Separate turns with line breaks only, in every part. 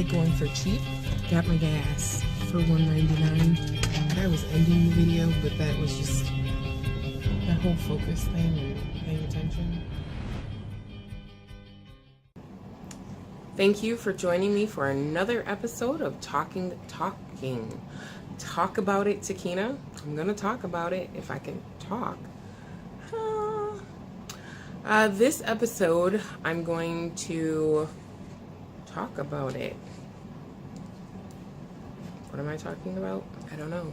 like going for cheap. Got my gas for $1.99. I was ending the video, but that was just that whole focus thing and paying attention. Thank you for joining me for another episode of Talk About It, Takinah. I'm gonna talk about it if I can talk. This episode, I'm going to talk about it. What am I talking about? I don't know.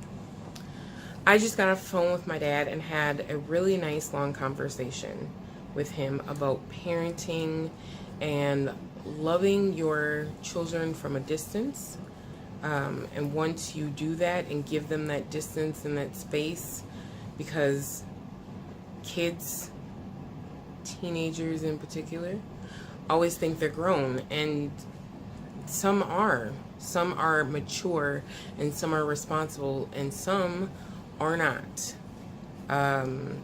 I just got off the phone with my dad and had a really nice long conversation with him about parenting and loving your children from a distance. And once you do that and give them that distance and that space, because kids, teenagers in particular, always think they're grown, and some are mature, and some are responsible, and some are not.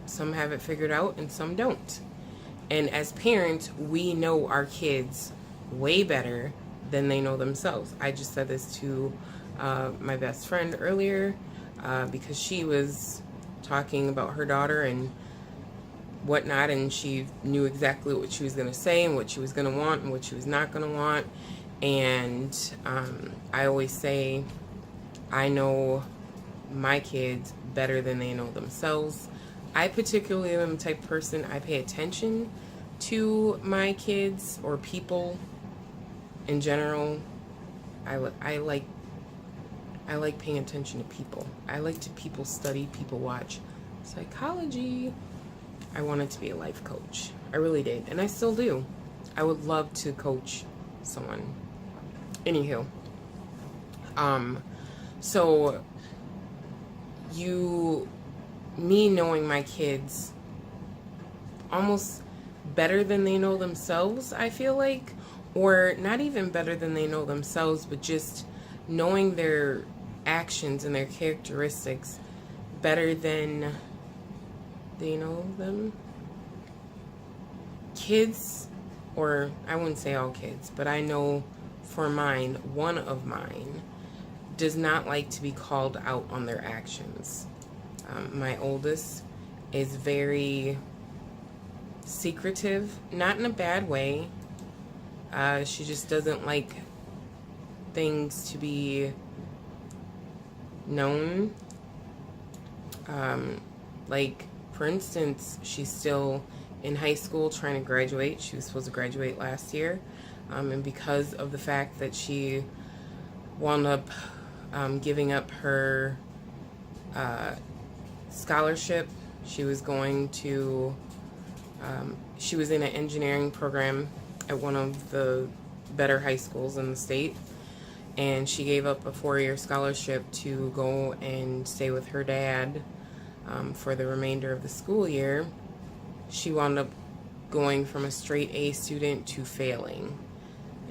Some have it figured out and some don't. And as parents, we know our kids way better than they know themselves. I just said this to my best friend earlier because she was talking about her daughter and whatnot, and she knew exactly what she was going to say and what she was going to want and what she was not going to want. And I always say, I know my kids better than they know themselves. I particularly am the type of person, I pay attention to my kids or people in general. I like paying attention to people. I like to people study, people watch. Psychology. I wanted to be a life coach. I really did, and I still do. I would love to coach someone. Anywho, so me knowing my kids almost better than they know themselves, I feel like, or not even better than they know themselves, but just knowing their actions and their characteristics better than they know them. Kids, or I wouldn't say all kids, but I know for mine, one of mine does not like to be called out on their actions. My oldest is very secretive, not in a bad way. She just doesn't like things to be known. Like, for instance, she's still in high school trying to graduate. She was supposed to graduate last year. And because of the fact that she wound up giving up her scholarship, she was going to, she was in an engineering program at one of the better high schools in the state. And she gave up a 4-year scholarship to go and stay with her dad for the remainder of the school year. She wound up going from a straight A student to failing.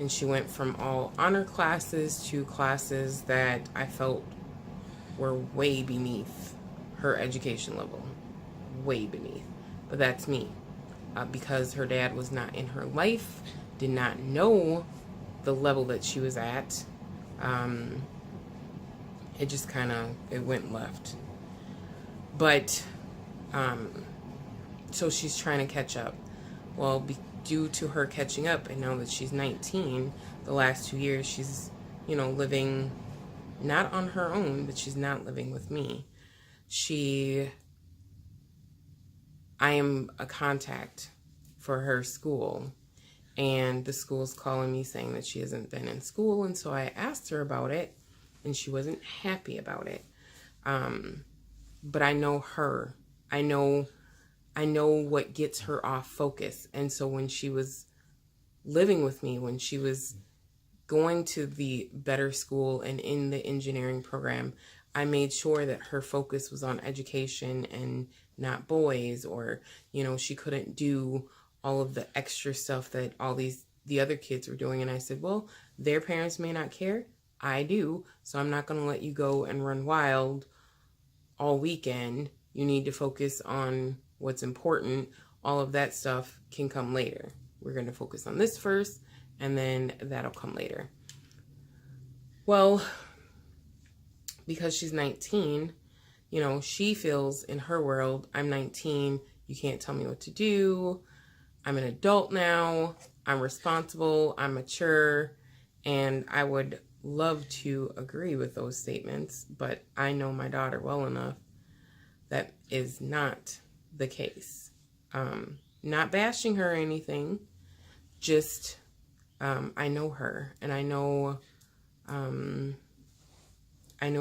And she went from all honor classes to classes that I felt were way beneath her education level. Way beneath. But that's me. Because her dad was not in her life, did not know the level that she was at. It just kind of, it went left. But, so she's trying to catch up. Well, due to her catching up, and now that she's 19, the last 2 years she's, living not on her own, but she's not living with me. I am a contact for her school, and the school's calling me saying that she hasn't been in school, and so I asked her about it, and she wasn't happy about it. But I know her. I know what gets her off focus. And so when she was living with me, when she was going to the better school and in the engineering program, I made sure that her focus was on education and not boys, or, she couldn't do all of the extra stuff that all the other kids were doing. And I said, well, their parents may not care. I do. So I'm not going to let you go and run wild all weekend. You need to focus on what's important. All of that stuff can come later. We're going to focus on this first, and then that'll come later. Well, because she's 19, you know, she feels in her world, I'm 19, you can't tell me what to do. I'm an adult now. I'm responsible. I'm mature. And I would love to agree with those statements, but I know my daughter well enough that is not the case. Not bashing her or anything, just I know her, and I know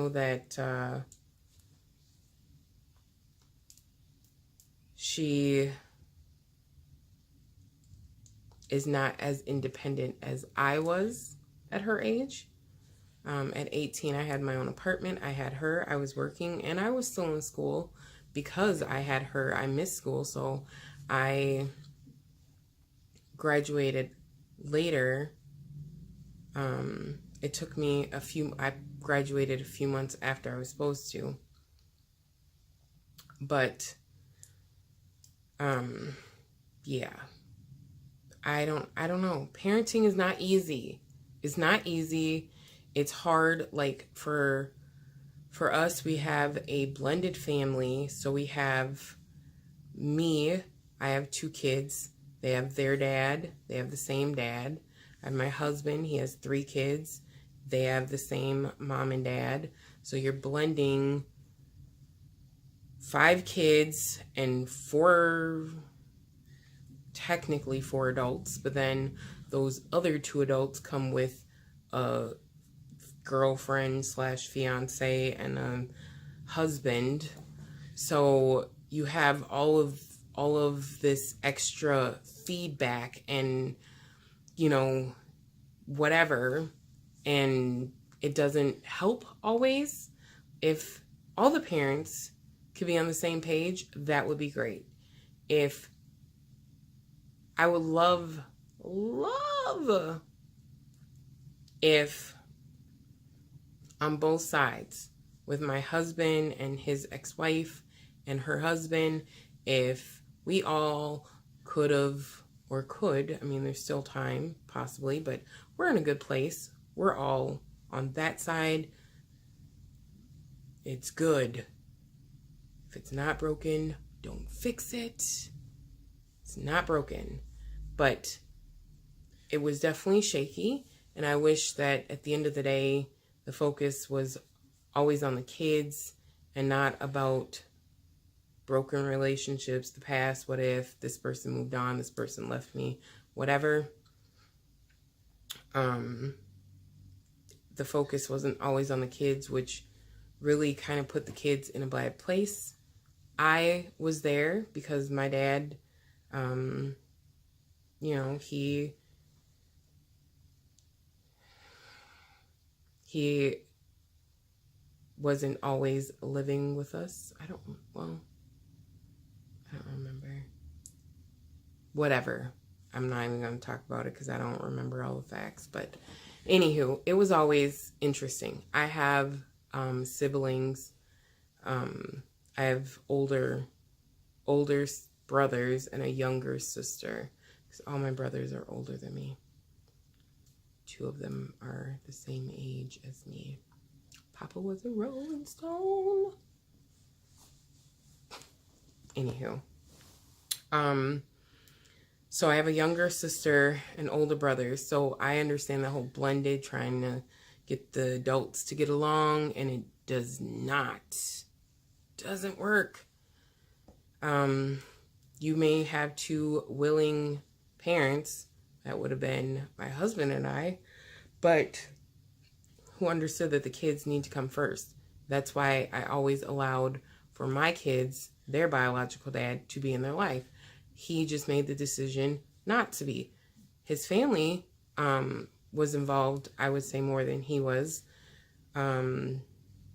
that she is not as independent as I was at her age. At 18, I had my own apartment. I had her. I was working, and I was still in school because I had her. I missed school, so I graduated later. It took me I graduated a few months after I was supposed to. But, yeah. I don't know. Parenting is not easy. It's not easy. It's hard. Like for us, we have a blended family. So we have me. I have 2 kids. They have their dad. They have the same dad. I have my husband. He has 3 kids. They have the same mom and dad. So you're blending 5 kids and 4, technically 4 adults, but then those other 2 adults come with a girlfriend / fiance and a husband. So you have all of this extra feedback and, you know, whatever, and it doesn't help always. If all the parents could be on the same page, that would be great. If I would love if on both sides, with my husband and his ex-wife and her husband, if we all could, I mean, there's still time, possibly, but we're in a good place. We're all on that side. It's good. If it's not broken, don't fix it. It's not broken. But it was definitely shaky, and I wish that at the end of the day, the focus was always on the kids and not about broken relationships, the past, what if this person moved on, this person left me, whatever. The focus wasn't always on the kids, which really kind of put the kids in a bad place. I was there because my dad, you know, he wasn't always living with us. I don't remember. Whatever. I'm not even going to talk about it because I don't remember all the facts. But anywho, it was always interesting. I have siblings. I have older brothers and a younger sister. Because all my brothers are older than me. 2 of them are the same age as me. Papa was a Rolling Stone. Anywho. So I have a younger sister and older brothers. So I understand the whole blended, trying to get the adults to get along, and it doesn't work. You may have 2 willing parents, that would have been my husband and I, but who understood that the kids need to come first. That's why I always allowed for my kids, their biological dad, to be in their life. He just made the decision not to be. His family was involved, I would say, more than he was,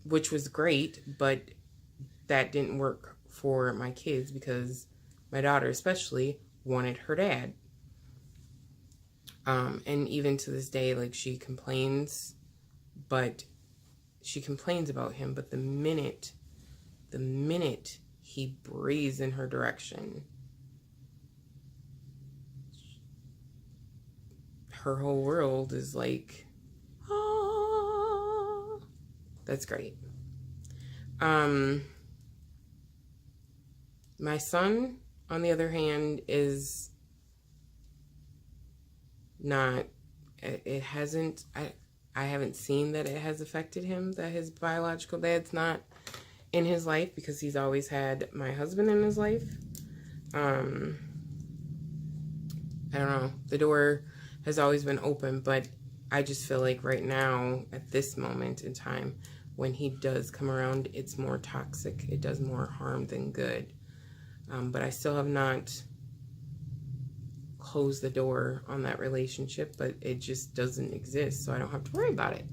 which was great, but that didn't work for my kids because my daughter especially wanted her dad. And even to this day, like, she complains about him, but the minute he breathes in her direction, her whole world is like, ah. That's great. My son, on the other hand, is not, it hasn't, I haven't seen that it has affected him, that his biological dad's not in his life, because he's always had my husband in his life. I don't know. The door has always been open, but I just feel like right now, at this moment in time, when he does come around, it's more toxic. It does more harm than good. But I still have not closed the door on that relationship, but it just doesn't exist, so I don't have to worry about it.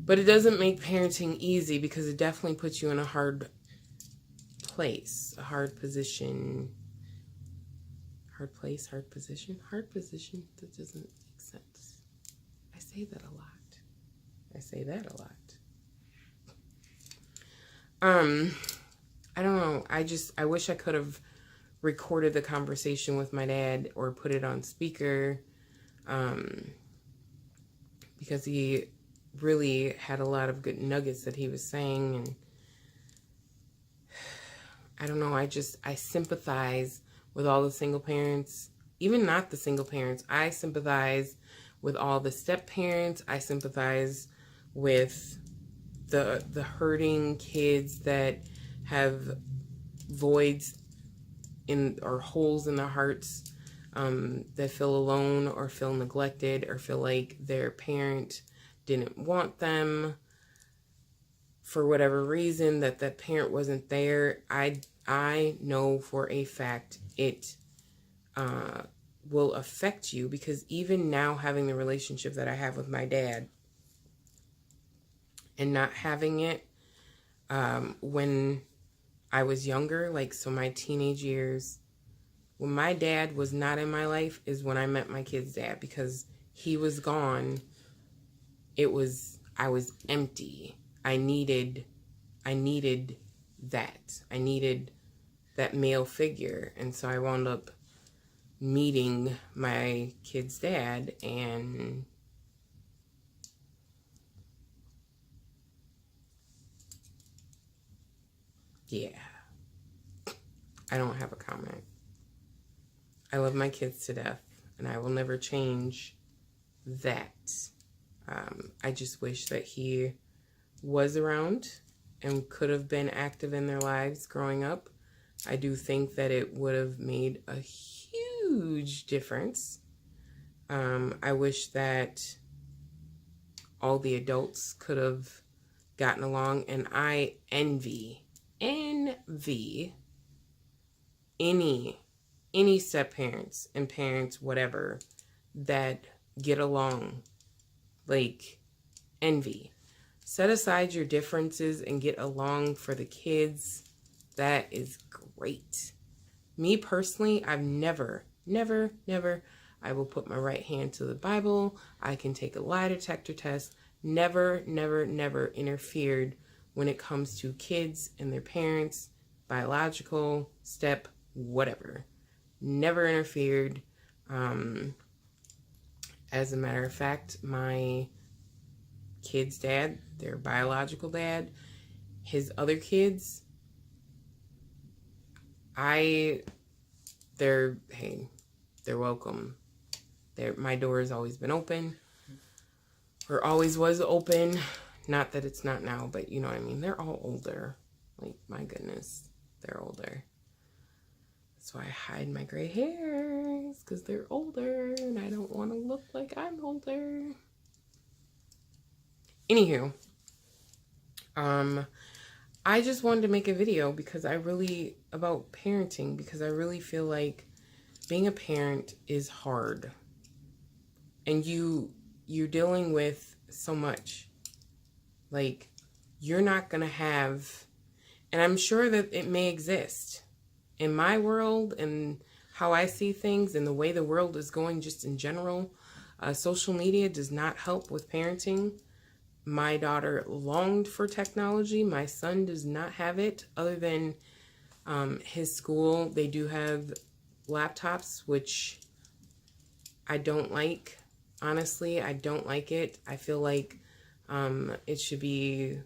But it doesn't make parenting easy, because it definitely puts you in a hard place, a hard position. Hard place, hard position? Hard position? That doesn't make sense. I say that a lot. I don't know. I wish I could have recorded the conversation with my dad or put it on speaker, because he really had a lot of good nuggets that he was saying, and I don't know, I sympathize with all the single parents, even not the single parents. I sympathize with all the step parents. I sympathize with the hurting kids that have voids in, or holes in their hearts, that feel alone or feel neglected or feel like their parent didn't want them for whatever reason, that parent wasn't there. I know for a fact it will affect you, because even now, having the relationship that I have with my dad and not having it when I was younger, like, so my teenage years, when my dad was not in my life is when I met my kid's dad, because he was gone. I was empty. I needed that. I needed that male figure. And so I wound up meeting my kid's dad, and yeah, I don't have a comment. I love my kids to death, and I will never change that. I just wish that he was around and could have been active in their lives growing up. I do think that it would have made a huge difference. I wish that all the adults could have gotten along, and I envy any step parents and parents, whatever, that get along. Like, envy. Set aside your differences and get along for the kids. That is great. Me personally, I've never, I will put my right hand to the Bible. I can take a lie detector test. Never interfered when it comes to kids and their parents, biological, step, whatever. Never interfered. As a matter of fact, my kid's dad, their biological dad, his other kids, they're welcome. My door has always been open, or always was open. Not that it's not now, but you know what I mean. They're all older. Like, my goodness, they're older. That's why I hide my gray hairs, because they're older and I don't want to look like I'm older. Anywho, I just wanted to make a video about parenting, because I really feel like being a parent is hard, and you're dealing with so much. Like, you're not gonna have, and I'm sure that it may exist in my world and how I see things and the way the world is going just in general. Social media does not help with parenting. My daughter longed for technology. My son does not have it, other than his school. They do have laptops, which I don't like. Honestly, I don't like it. I feel like It should be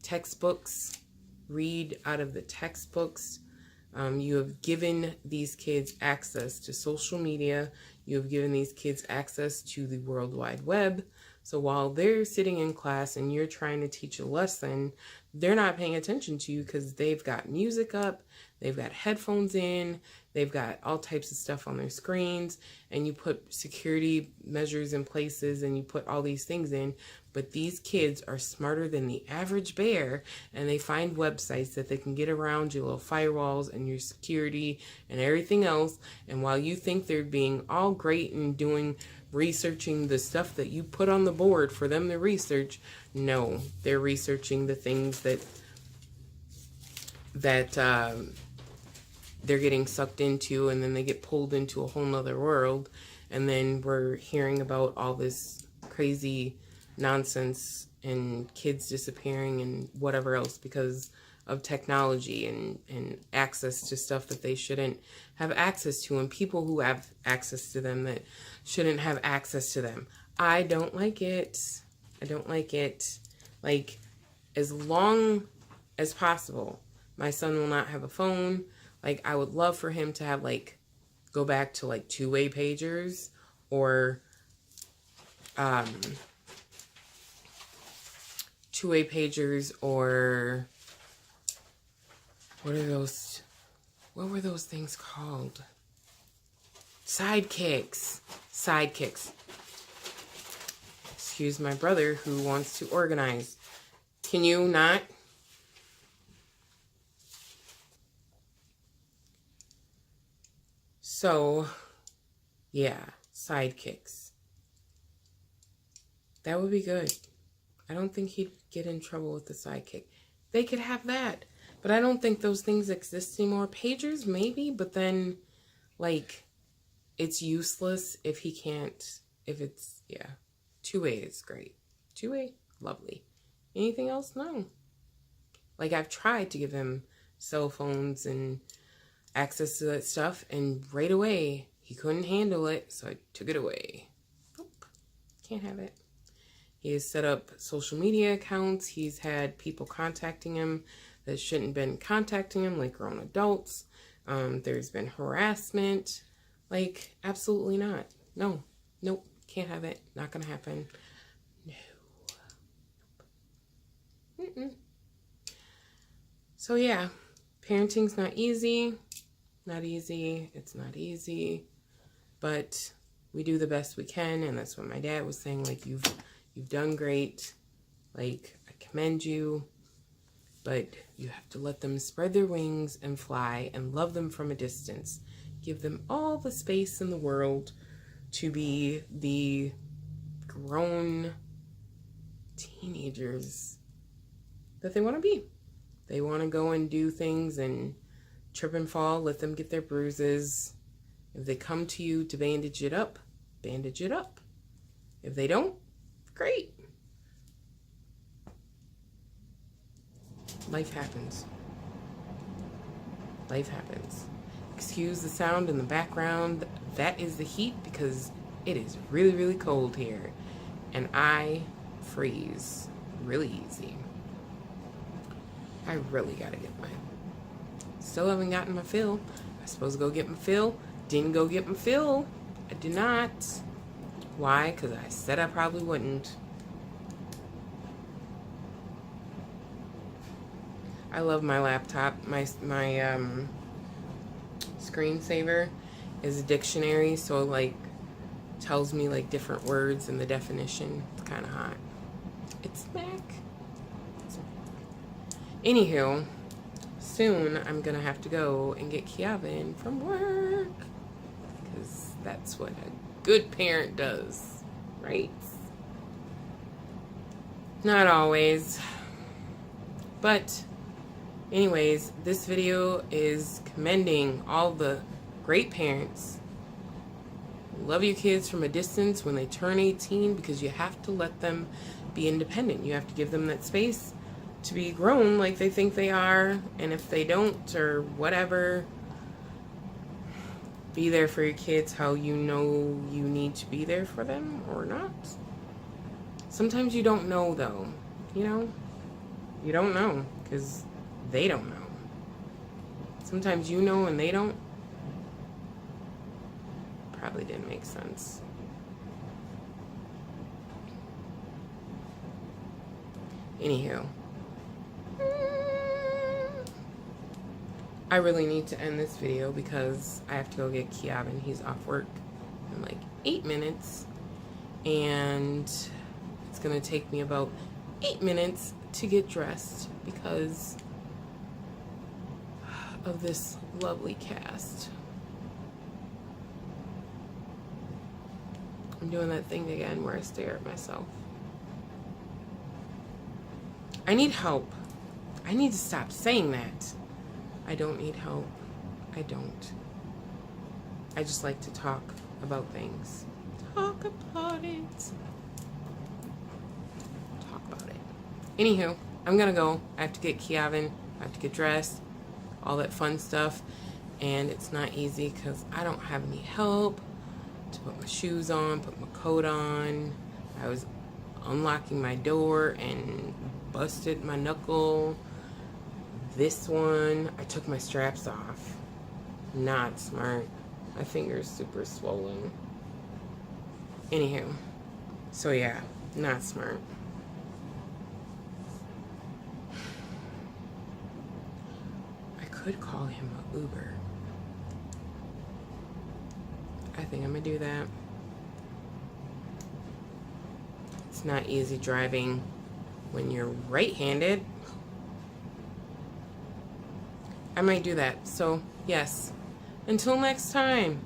textbooks. Read out of the textbooks. You have given these kids access to social media. You have given these kids access to the World Wide Web. So while they're sitting in class and you're trying to teach a lesson, they're not paying attention to you because they've got music up, they've got headphones in, they've got all types of stuff on their screens, and you put security measures in places and you put all these things in. But these kids are smarter than the average bear, and they find websites that they can get around your little firewalls and your security and everything else. And while you think they're being all great and researching the stuff that you put on the board for them to research, no, they're researching the things that they're getting sucked into, and then they get pulled into a whole nother world. And then we're hearing about all this crazy nonsense and kids disappearing and whatever else because of technology and access to stuff that they shouldn't have access to, and people who have access to them that shouldn't have access to them. I don't like it. I don't like it. Like, as long as possible, my son will not have a phone. Like, I would love for him to have, like, go back to, like, two-way pagers or two-way pagers, or what were those things called? Sidekicks. Excuse my brother who wants to organize. Can you not? So, yeah, sidekicks. That would be good. I don't think he'd get in trouble with the sidekick. They could have that. But I don't think those things exist anymore. Pagers, maybe, but then, like, it's useless if he can't, if it's, yeah. Two-way is great. Two-way, lovely. Anything else? No. Like, I've tried to give him cell phones and access to that stuff, and right away, he couldn't handle it, so I took it away. Nope. Can't have it. He has set up social media accounts. He's had people contacting him that shouldn't have been contacting him, like grown adults. There's been harassment. Like, absolutely not. No. Nope. Can't have it. Not gonna happen. No. Mm-mm. So, yeah. Parenting's not easy. Not easy. It's not easy. But we do the best we can, and that's what my dad was saying. Like, you've done great. Like, I commend you. But you have to let them spread their wings and fly and love them from a distance. Give them all the space in the world to be the grown teenagers that they want to be. They want to go and do things and trip and fall. Let them get their bruises. If they come to you to bandage it up, bandage it up. If they don't, great. Life happens. Life happens. Excuse the sound in the background. That is the heat because it is really, really cold here. And I freeze really easy. I really gotta get my... Still haven't gotten my fill. I was supposed to go get my fill. Didn't go get my fill. I did not. Why? Because I said I probably wouldn't. I love my laptop. My screensaver is a dictionary, so like tells me like different words and the definition. It's kind of hot. It's Mac. Anywho, soon I'm gonna have to go and get Kiavin from work because that's what a good parent does, right? Not always, but anyways, this video is commending all the great parents who love your kids from a distance when they turn 18, because you have to let them be independent. You have to give them that space to be grown like they think they are, and if they don't or whatever, be there for your kids how you know you need to be there for them or not. Sometimes you don't know, though. You know? You don't know because they don't know. Sometimes you know and they don't. Probably didn't make sense. Anywho. I really need to end this video because I have to go get Keavin. He's off work in like 8 minutes. And it's going to take me about 8 minutes to get dressed because of this lovely cast. I'm doing that thing again where I stare at myself. I need help. I need to stop saying that. I don't need help. I don't. I just like to talk about things. Talk about it. Talk about it. Anywho, I'm gonna go. I have to get Keavin. I have to get dressed. All that fun stuff. And it's not easy because I don't have any help to put my shoes on, put my coat on. I was unlocking my door and busted my knuckle. This one, I took my straps off. Not smart. My finger's super swollen. Anywho, so yeah, not smart. I could call him an Uber. I think I'm gonna do that. It's not easy driving when you're right-handed. I might do that. So, yes. Until next time,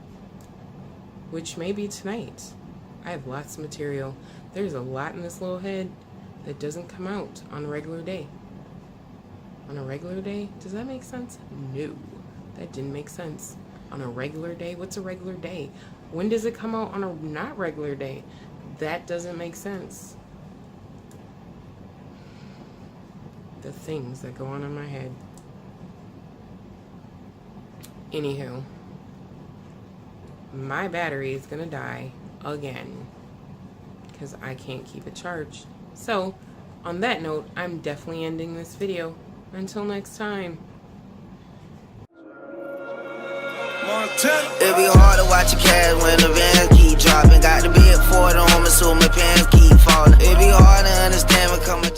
which may be tonight. I have lots of material. There's a lot in this little head that doesn't come out on a regular day. On a regular day? Does that make sense? No. That didn't make sense. On a regular day? What's a regular day? When does it come out on a not regular day? That doesn't make sense. The things that go on in my head. Anywho, my battery is gonna die again because I can't keep it charged. So, on that note, I'm definitely ending this video. Until next time.
It be hard to watch your cash when the vans keep dropping. Got the big Ford on me, so my pants keep falling. It be hard to understand when coming.